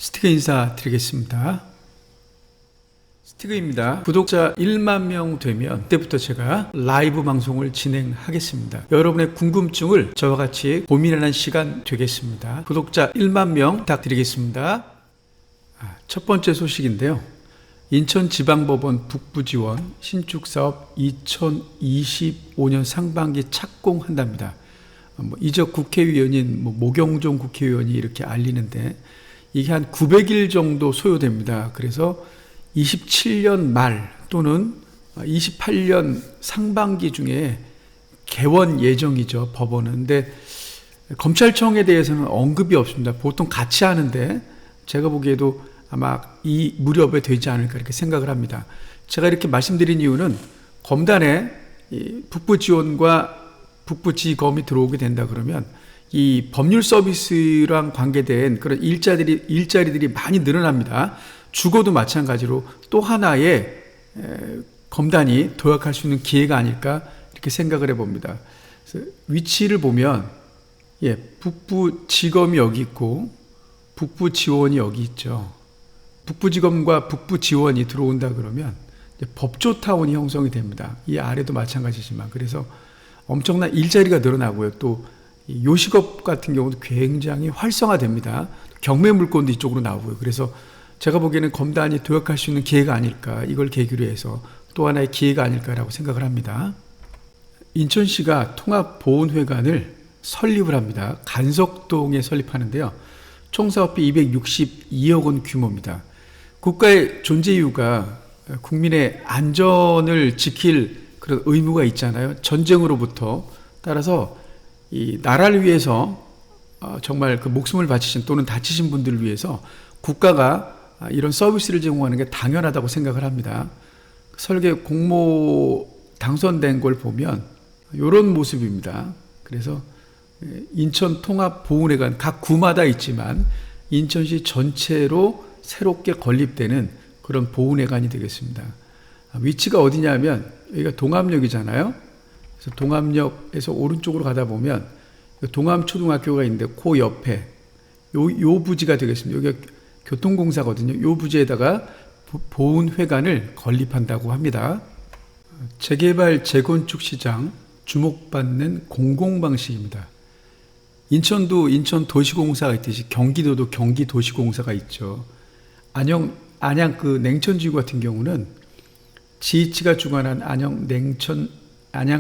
스티그 인사드리겠습니다. 스티그입니다. 구독자 1만 명 되면 그때부터 제가 라이브 방송을 진행하겠습니다. 여러분의 궁금증을 저와 같이 고민하는 시간 되겠습니다. 구독자 1만 명 부탁드리겠습니다. 첫 번째 소식인데요. 인천지방법원 북부지원 신축사업 2025년 상반기 착공한답니다. 이적 국회의원인 모경종 국회의원이 이렇게 알리는데 이게 한 900일 정도 소요됩니다. 그래서 27년 말 또는 28년 상반기 중에 개원 예정이죠, 법원은. 근데 검찰청에 대해서는 언급이 없습니다. 보통 같이 하는데 제가 보기에도 아마 이 무렵에 되지 않을까 이렇게 생각을 합니다. 제가 이렇게 말씀드린 이유는 검단에 북부 지원과 북부지검이 들어오게 된다 그러면 이 법률 서비스랑 관계된 그런 일자리들이 많이 늘어납니다. 주거도 마찬가지로 또 하나의 검단이 도약할 수 있는 기회가 아닐까 이렇게 생각을 해봅니다. 그래서 위치를 보면 북부지검이 여기 있고 북부지원이 여기 있죠. 북부지검과 북부지원이 들어온다 그러면 법조타운이 형성이 됩니다. 이 아래도 마찬가지지만 그래서 엄청난 일자리가 늘어나고요. 또 요식업 같은 경우도 굉장히 활성화됩니다. 경매 물건도 이쪽으로 나오고요. 그래서 제가 보기에는 검단이 도약할 수 있는 기회가 아닐까, 이걸 계기로 해서 또 하나의 기회가 아닐까라고 생각을 합니다. 인천시가 통합보훈회관을 설립을 합니다. 간석동에 설립하는데요. 총 사업비 262억 원 규모입니다. 국가의 존재 이유가 국민의 안전을 지킬 그런 의무가 있잖아요. 전쟁으로부터. 따라서 이 나라를 위해서 정말 그 목숨을 바치신 또는 다치신 분들을 위해서 국가가 이런 서비스를 제공하는 게 당연하다고 생각을 합니다. 설계 공모 당선된 걸 보면 이런 모습입니다. 그래서 인천 통합보훈회관 각 구마다 있지만 인천시 전체로 새롭게 건립되는 그런 보훈회관이 되겠습니다. 위치가 어디냐면 여기가 동암역이잖아요. 그래서 동암역에서 오른쪽으로 가다 보면 동암초등학교가 있는데 그 옆에 요 부지가 되겠습니다. 여기가 교통공사거든요. 요 부지에다가 보훈회관을 건립한다고 합니다. 재개발 재건축 시장 주목받는 공공방식입니다. 인천도 인천도시공사가 있듯이 경기도도 경기도시공사가 있죠. 안양 그 냉천지구 같은 경우는 GH가 주관한 안양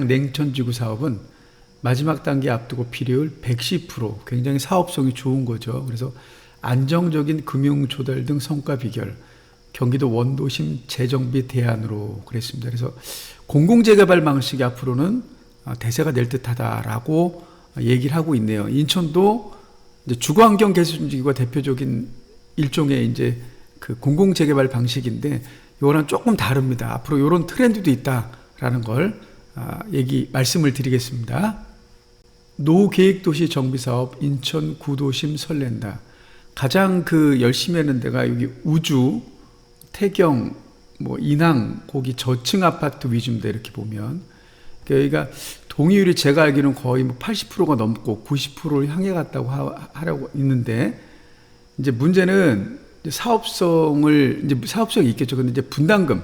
냉천지구 사업은 마지막 단계 앞두고 비례율 110%, 굉장히 사업성이 좋은 거죠. 그래서 안정적인 금융 조달 등 성과 비결, 경기도 원도심 재정비 대안으로 그랬습니다. 그래서 공공재개발 방식이 앞으로는 대세가 될 듯하다라고 얘기를 하고 있네요. 인천도 이제 주거환경 개선지구가 대표적인 일종의 이제 그 공공재개발 방식인데 이거랑 조금 다릅니다. 앞으로 이런 트렌드도 있다라는 걸 말씀을 드리겠습니다. 노계획도시 정비사업 인천 구도심 설렌다. 가장 그 열심히 하는 데가 여기 우주, 태경, 인왕, 거기 저층 아파트 위주인데 이렇게 보면 여기가 동의율이 제가 알기로는 거의 80%가 넘고 90%를 향해 갔다고 하라고 있는데 이제 문제는 사업성이 있겠죠. 근데 이제 분담금,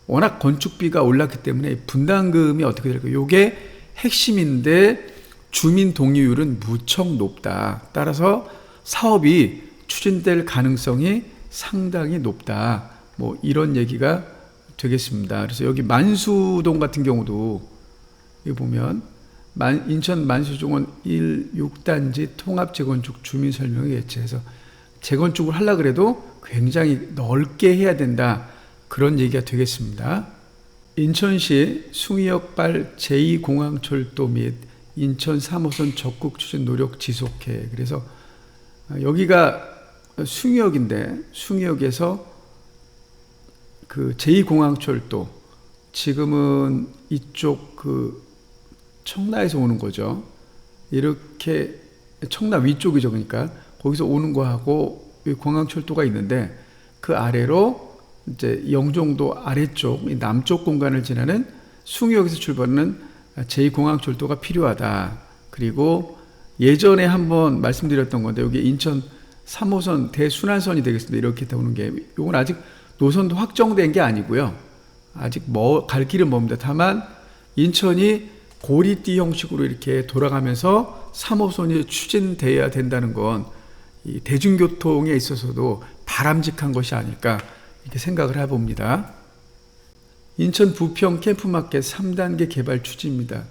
워낙 건축비가 올랐기 때문에 분담금이 어떻게 될까요? 이게 핵심인데 주민 동의율은 무척 높다. 따라서 사업이 추진될 가능성이 상당히 높다. 이런 얘기가 되겠습니다. 그래서 여기 만수동 같은 경우도 여기 보면 인천 만수동은 1, 6단지 통합재건축 주민설명회 개최해서 재건축을 하려고 해도 굉장히 넓게 해야 된다. 그런 얘기가 되겠습니다. 인천시 숭이역발 제2공항철도 및 인천 3호선 적극 추진 노력 지속해. 그래서 여기가 숭이역인데 숭이역에서 그 제2공항철도 지금은 이쪽 그 청라에서 오는 거죠. 이렇게 청라 위쪽이죠. 그러니까 거기서 오는 거하고 공항철도가 있는데 그 아래로 이제 영종도 아래쪽 남쪽 공간을 지나는 숭이역에서 출발하는 제2공항철도가 필요하다. 그리고 예전에 한번 말씀드렸던 건데 여기 인천 3호선 대순환선이 되겠습니다. 이렇게 나오는 게, 이건 아직 노선도 확정된 게 아니고요. 아직 갈 길은 멉니다. 다만 인천이 고리띠 형식으로 이렇게 돌아가면서 3호선이 추진돼야 된다는 건 이 대중교통에 있어서도 바람직한 것이 아닐까 이렇게 생각을 해봅니다. 인천 부평 캠프마켓 3단계 개발 추진입니다.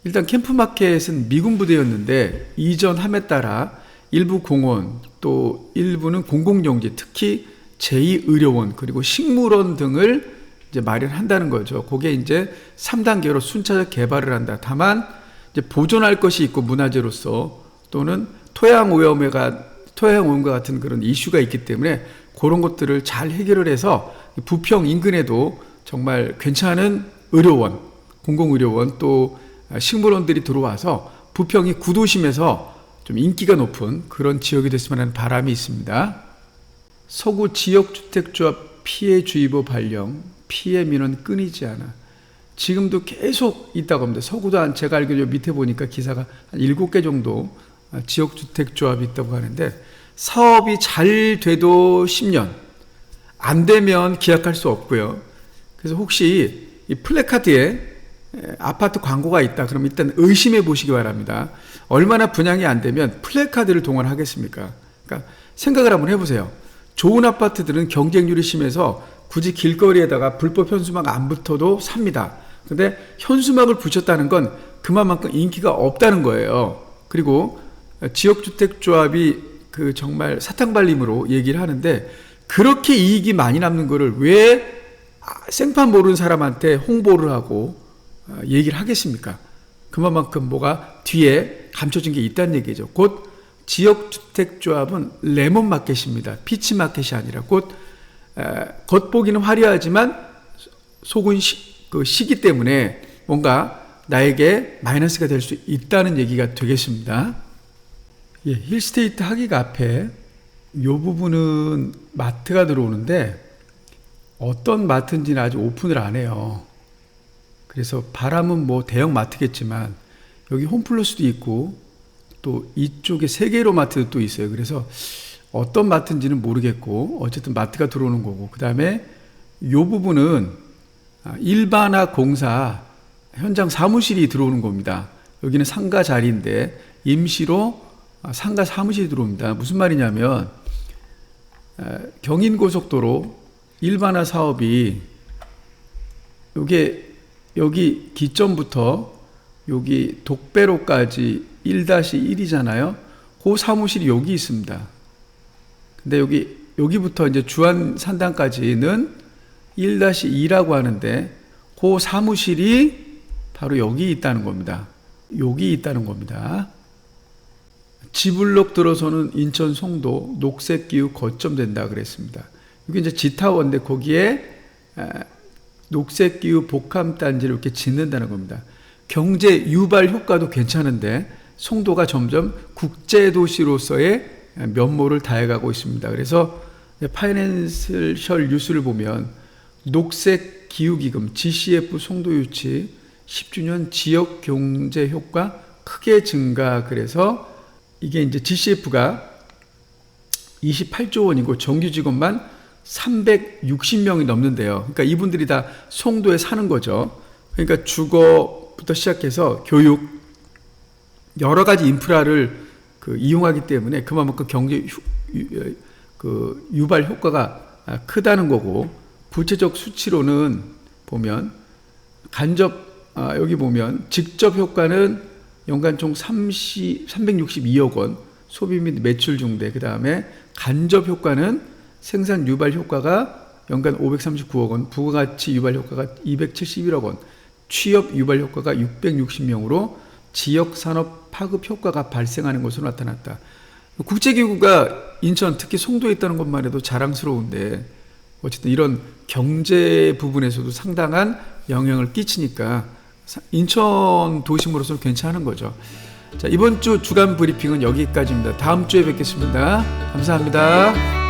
일단 캠프마켓은 미군 부대였는데 이전함에 따라 일부 공원, 또 일부는 공공용지, 특히 제2의료원 그리고 식물원 등을 이제 마련한다는 거죠. 그게 이제 3단계로 순차적 개발을 한다. 다만 이제 보존할 것이 있고 문화재로서, 또는 토양오염과 같은 그런 이슈가 있기 때문에 그런 것들을 잘 해결을 해서 부평 인근에도 정말 괜찮은 의료원, 공공의료원, 또 식물원들이 들어와서 부평이 구도심에서 좀 인기가 높은 그런 지역이 됐으면 하는 바람이 있습니다. 서구 지역주택조합 피해주의보 발령, 피해 민원 끊이지 않아. 지금도 계속 있다고 합니다. 서구도 제가 알기로 밑에 보니까 기사가 한 7개 정도 지역주택조합이 있다고 하는데, 사업이 잘 돼도 10년, 안 되면 계약할 수 없고요. 그래서 혹시 이 플래카드에 아파트 광고가 있다 그럼 일단 의심해 보시기 바랍니다. 얼마나 분양이 안 되면 플래카드를 동원하겠습니까? 그러니까 생각을 한번 해보세요. 좋은 아파트들은 경쟁률이 심해서 굳이 길거리에다가 불법 현수막 안 붙어도 삽니다. 근데 현수막을 붙였다는 건 그만큼 인기가 없다는 거예요. 그리고 지역주택조합이 그 정말 사탕발림으로 얘기를 하는데, 그렇게 이익이 많이 남는 거를 왜 생판 모르는 사람한테 홍보를 하고 얘기를 하겠습니까? 그만큼 뭐가 뒤에 감춰진 게 있다는 얘기죠. 곧 지역주택조합은 레몬마켓입니다. 피치마켓이 아니라, 곧 겉보기는 화려하지만 속은 시기 때문에 뭔가 나에게 마이너스가 될 수 있다는 얘기가 되겠습니다. 예, 힐스테이트 하기가 앞에 이 부분은 마트가 들어오는데, 어떤 마트인지는 아직 오픈을 안 해요. 그래서 바람은 뭐 대형 마트겠지만 여기 홈플러스도 있고 또 이쪽에 세계로 마트도 또 있어요. 그래서 어떤 마트인지는 모르겠고 어쨌든 마트가 들어오는 거고, 그 다음에 이 부분은 일반화 공사 현장 사무실이 들어오는 겁니다. 여기는 상가 자리인데 임시로 상가 사무실이 들어옵니다. 무슨 말이냐면 경인고속도로 일반화 사업이 여기 기점부터 여기 독배로까지 1-1이잖아요. 그 사무실이 여기 있습니다. 근데 여기부터 이제 주안 산당까지는 1-2라고 하는데 그 사무실이 바로 여기 있다는 겁니다. 여기 있다는 겁니다. 지블록 들어서는 인천 송도 녹색기후 거점 된다 그랬습니다. 이게 이제 지타워인데 거기에 녹색기후 복합단지를 이렇게 짓는다는 겁니다. 경제 유발 효과도 괜찮은데 송도가 점점 국제도시로서의 면모를 다해가고 있습니다. 그래서 파이낸셜 뉴스를 보면 녹색기후기금 GCF 송도 유치 10주년 지역 경제 효과 크게 증가. 그래서 이게 이제 GCF가 28조 원이고 정규 직원만 360명이 넘는데요. 그러니까 이분들이 다 송도에 사는 거죠. 그러니까 주거부터 시작해서 교육, 여러 가지 인프라를 이용하기 때문에 그만큼 경제 유발 효과가 크다는 거고, 부채적 수치로는 보면 여기 보면 직접 효과는 연간 총 362억 원 소비 및 매출 증대, 그 다음에 간접 효과는 생산 유발 효과가 연간 539억 원, 부가가치 유발 효과가 271억 원, 취업 유발 효과가 660명으로 지역 산업 파급 효과가 발생하는 것으로 나타났다. 국제기구가 인천, 특히 송도에 있다는 것만 해도 자랑스러운데 어쨌든 이런 경제 부분에서도 상당한 영향을 끼치니까 인천 도심으로서 괜찮은 거죠. 자, 이번 주 주간 브리핑은 여기까지입니다. 다음 주에 뵙겠습니다. 감사합니다.